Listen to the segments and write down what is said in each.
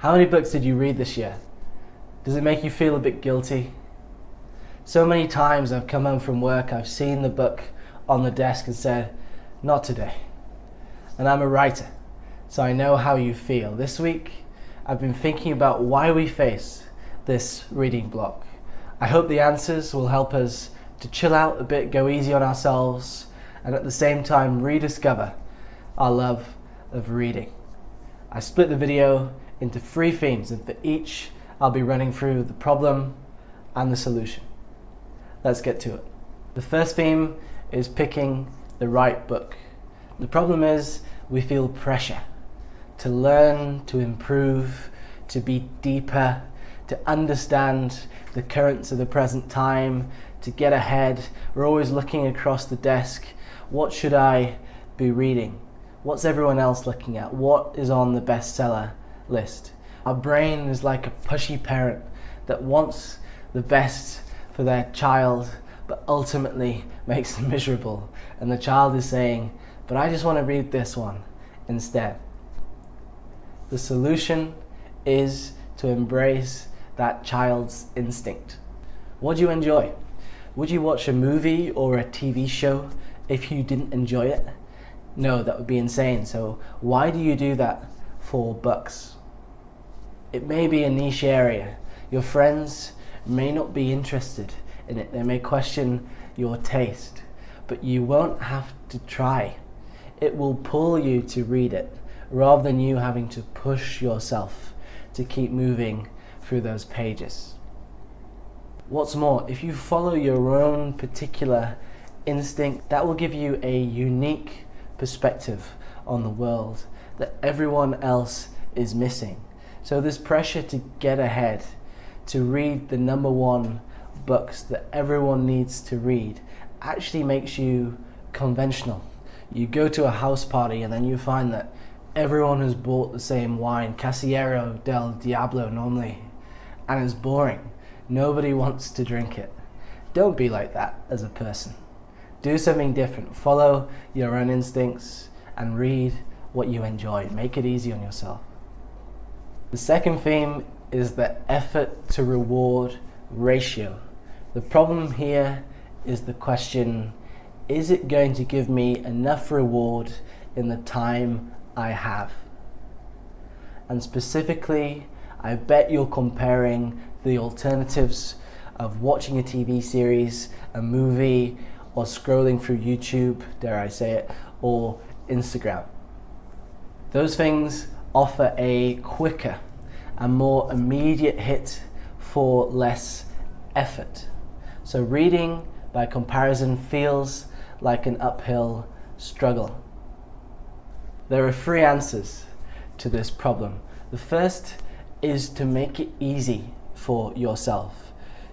How many books did you read this year? Does it make you feel a bit guilty? So many times I've come home from work, I've seen the book on the desk and said, not today. And I'm a writer, so I know how you feel. This week, I've been thinking about why we face this reading block. I hope the answers will help us to chill out a bit, go easy on ourselves, and at the same time rediscover our love of reading. I split the video into 3 themes, and for each I'll be running through the problem and the solution. Let's get to it. The first theme is picking the right book. The problem is we feel pressure to learn, to improve, to be deeper, to understand the currents of the present time, to get ahead. We're always looking across the desk. What should I be reading? What's everyone else looking at? What is on the bestseller list? Our brain is like a pushy parent that wants the best for their child, but ultimately makes them miserable. And the child is saying, but I just want to read this one instead. The solution is to embrace that child's instinct. What do you enjoy? Would you watch a movie or a TV show if you didn't enjoy it? No, that would be insane. So why do you do that for books? It may be a niche area. Your friends may not be interested in it. They may question your taste, but you won't have to try. It will pull you to read it rather than you having to push yourself to keep moving through those pages. What's more, if you follow your own particular instinct, that will give you a unique perspective on the world that everyone else is missing. So this pressure to get ahead, to read the #1 books that everyone needs to read, actually makes you conventional. You go to a house party and then you find that everyone has bought the same wine, Casillero del Diablo normally, and it's boring. Nobody wants to drink it. Don't be like that as a person. Do something different. Follow your own instincts and read what you enjoy. Make it easy on yourself. The second theme is the effort to reward ratio. The problem here is the question, is it going to give me enough reward in the time I have? And specifically, I bet you're comparing the alternatives of watching a TV series, a movie, or scrolling through YouTube, dare I say it, or Instagram. Those things offer a quicker and more immediate hit for less effort. So reading, by comparison, feels like an uphill struggle. There are 3 answers to this problem. The first is to make it easy for yourself.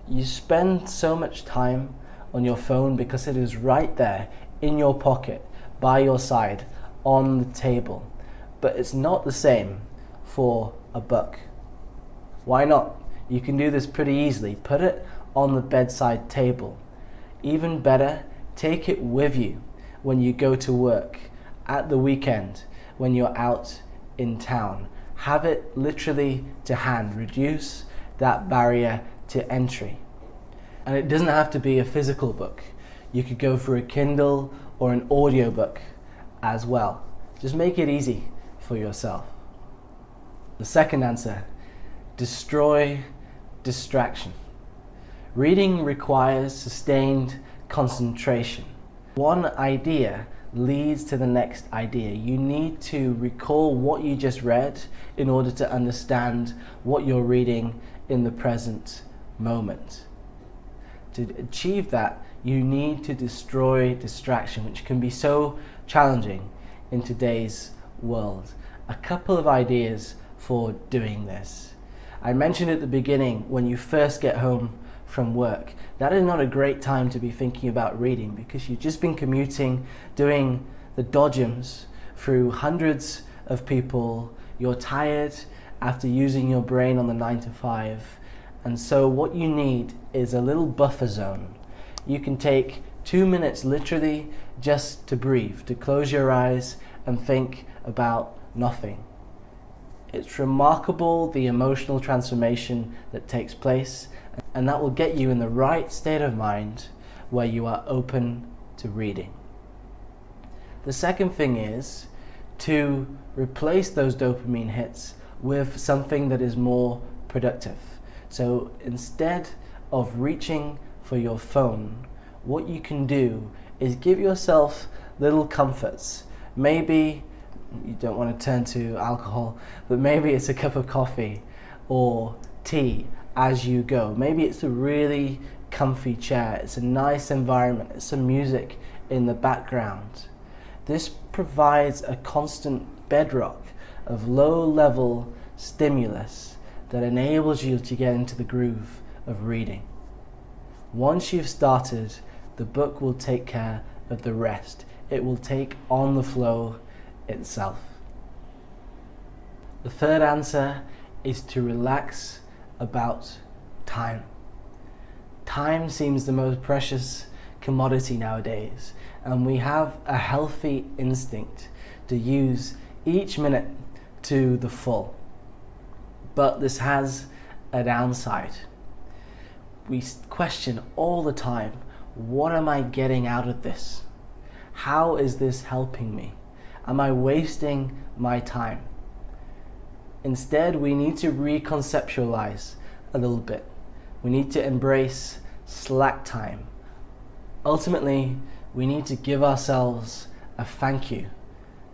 You spend so much time on your phone because it is right there in your pocket, by your side, on the table. But it's not the same for a book. Why not? You can do this pretty easily. Put it on the bedside table. Even better, take it with you when you go to work, at the weekend, when you're out in town. Have it literally to hand. Reduce that barrier to entry. And it doesn't have to be a physical book. You could go for a Kindle or an audiobook as well. Just make it easy for yourself. The second answer, destroy distraction. Reading requires sustained concentration. One idea leads to the next idea. You need to recall what you just read in order to understand what you're reading in the present moment. To achieve that, you need to destroy distraction, which can be so challenging in today's world. A couple of ideas for doing this. I mentioned at the beginning, when you first get home from work, that is not a great time to be thinking about reading because you've just been commuting, doing the dodgems through hundreds of people. You're tired after using your brain on the 9 to 5. And so what you need is a little buffer zone. You can take 2 minutes literally just to breathe, to close your eyes and think about nothing. It's remarkable the emotional transformation that takes place, and that will get you in the right state of mind where you are open to reading. The second thing is to replace those dopamine hits with something that is more productive. So instead of reaching for your phone, what you can do is give yourself little comforts. Maybe you don't want to turn to alcohol, but maybe it's a cup of coffee or tea as you go. Maybe it's a really comfy chair, it's a nice environment, it's some music in the background. This provides a constant bedrock of low-level stimulus that enables you to get into the groove of reading. Once you've started, the book will take care of the rest. It will take on the flow itself. The third answer is to relax about time. Time seems the most precious commodity nowadays, and we have a healthy instinct to use each minute to the full. But this has a downside. We question all the time, what am I getting out of this? How is this helping me? Am I wasting my time? Instead, we need to reconceptualize a little bit. We need to embrace slack time. Ultimately, we need to give ourselves a thank you,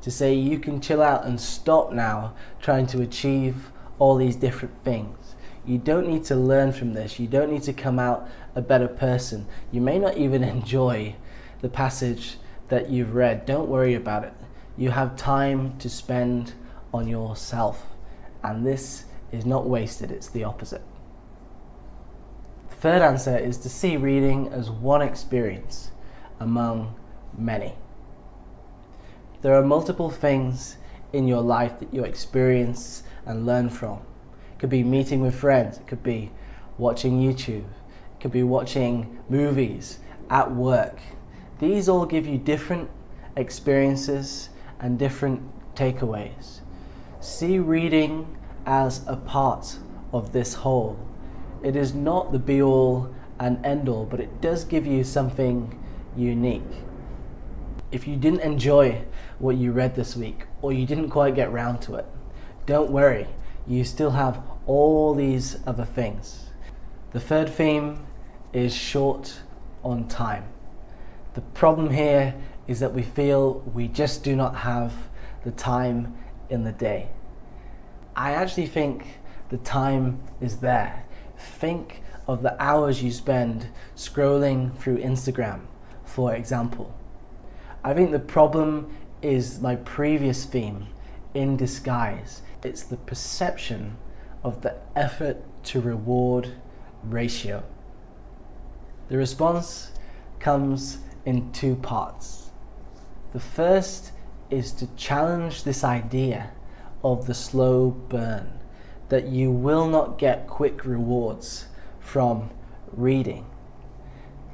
to say you can chill out and stop now trying to achieve all these different things. You don't need to learn from this. You don't need to come out a better person. You may not even enjoy the passage that you've read. Don't worry about it. You have time to spend on yourself, and this is not wasted, it's the opposite. The third answer is to see reading as one experience among many. There are multiple things in your life that you experience and learn from. It could be meeting with friends, it could be watching YouTube, it could be watching movies at work. These all give you different experiences and different takeaways. See reading as a part of this whole. It is not the be-all and end-all, but it does give you something unique. If you didn't enjoy what you read this week, or you didn't quite get round to it, don't worry, you still have all these other things. The third theme is short on time. The problem here is that we feel we just do not have the time in the day. I actually think the time is there. Think of the hours you spend scrolling through Instagram, for example. I think the problem is my previous theme, in disguise. It's the perception of the effort to reward ratio. The response comes in two parts. The first is to challenge this idea of the slow burn, that you will not get quick rewards from reading.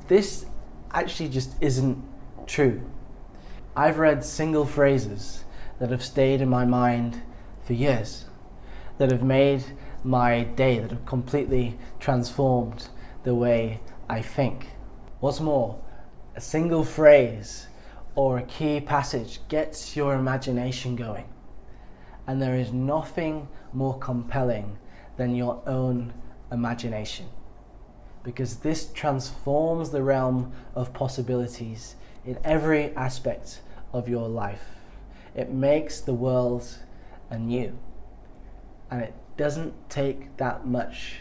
This actually just isn't true. I've read single phrases that have stayed in my mind for years, that have made my day, that have completely transformed the way I think. What's more, a single phrase or a key passage gets your imagination going, and there is nothing more compelling than your own imagination, because this transforms the realm of possibilities in every aspect of your life. It makes the world anew, and it doesn't take that much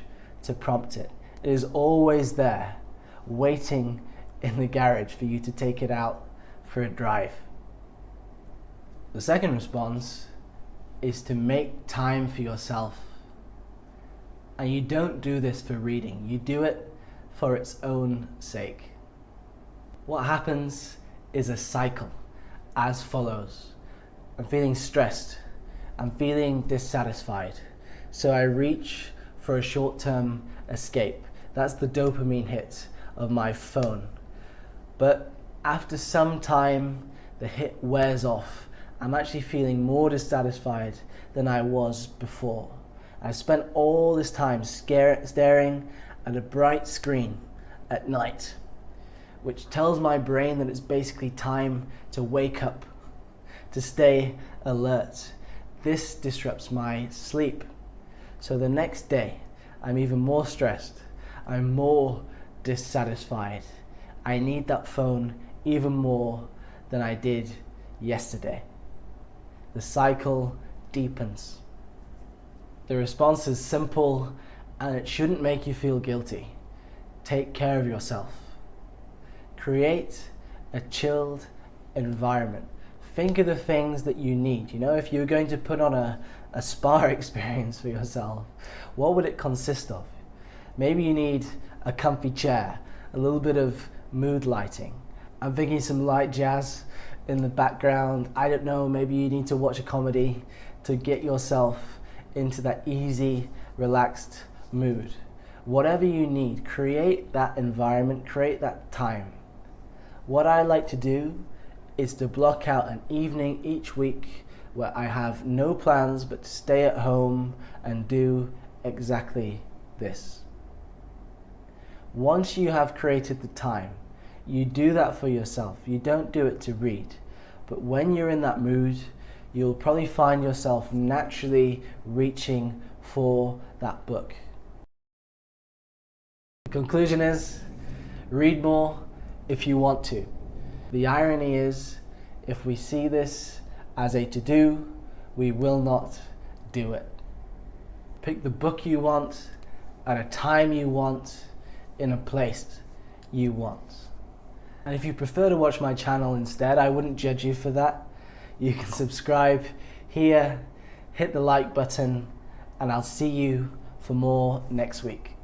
to prompt it. It is always there, waiting in the garage for you to take it out for a drive. The second response is to make time for yourself. And you don't do this for reading, you do it for its own sake. What happens is a cycle as follows. I'm feeling stressed, I'm feeling dissatisfied, so I reach for a short-term escape. That's the dopamine hit of my phone. But after some time, the hit wears off I'm actually feeling more dissatisfied than I was before. I spent all this time staring at a bright screen at night, which tells my brain that it's basically time to wake up, to stay alert. This disrupts my sleep. So the next day, I'm even more stressed. I'm more dissatisfied. I need that phone even more than I did yesterday. The cycle deepens. The response is simple, and it shouldn't make you feel guilty. Take care of yourself. Create a chilled environment. Think of the things that you need. You know, if you're going to put on a spa experience for yourself, what would it consist of? Maybe you need a comfy chair, a little bit of mood lighting. I'm thinking some light jazz in the background. I don't know, maybe you need to watch a comedy to get yourself into that easy, relaxed mood. Whatever you need, create that environment, create that time. What I like to do is to block out an evening each week where I have no plans but to stay at home and do exactly this. Once you have created the time, you do that for yourself. You don't do it to read. But when you're in that mood, you'll probably find yourself naturally reaching for that book. The conclusion is, read more if you want to. The irony is, if we see this as a to-do, we will not do it. Pick the book you want, at a time you want, in a place you want. And if you prefer to watch my channel instead, I wouldn't judge you for that. You can subscribe here, hit the like button, and I'll see you for more next week.